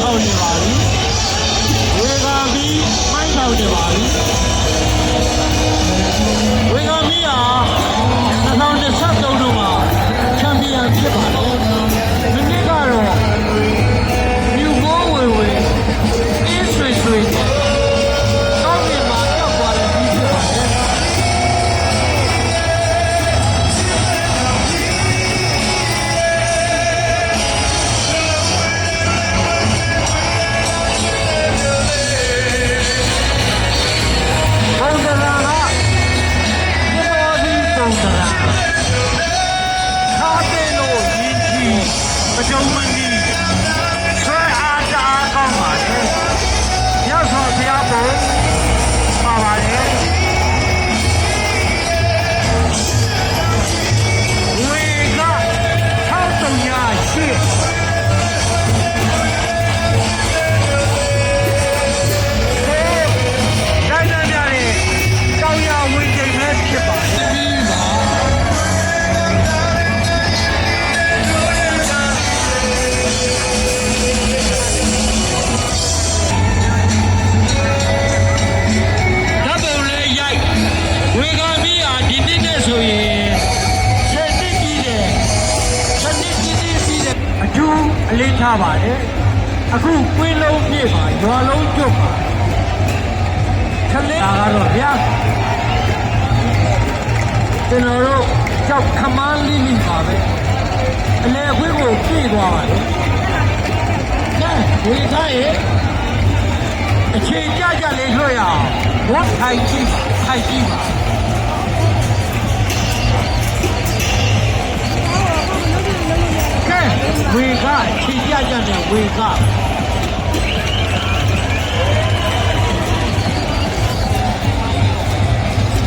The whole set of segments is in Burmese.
ထောင်နေပါပြီဝေကာပြီးမိုင်းထောင်နေပါပြီဝေကာပြီးဟာ2013တုန်းကချန်ပီယံဖြစ်ပါတယ်ဒီနေ့ကတော့မြူမိုးဝေဝေအင်းဆွေဆွေကောင်းကင်မှာရောက်သွားတဲ့ပြီးဖြစ်ပါတယ်ပကြုံမင်းကြီးဆွဲအားတအားကောင်းပါလေ။ရောက်ဆောင်ဖျားပုံပါပါလေ။ဝေက6300ရှိတိုင်းတိုင်းများရဲ့ကြောင်ရဝေချိန်ပဲဖြစ်ပါလေ။အလေးထားပါတယ်အခုကွင်းလုံးပြည့်ပါရွာလုံးကျွတ်ပါခလေးဒါကတော့ဗျာကျွန်တော်တို့ကြောက်ခမန်းလေးနေပါပဲအလဲခွေးကိုပြည့်သွားပါလေနဲဝေထားရဲ့အခြေကြကြလေးလွှတ်ရအောင်ဝတ်ထိုင်ကြည့်ပါဝေကခြေကြကြတဲ့ဝေက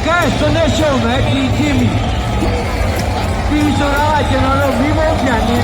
ကဲစနေရှုံးပဲဒီကြည့်ပြီဒီဆိုတာကကျွန်တော်တို့မိဘပြန်နေ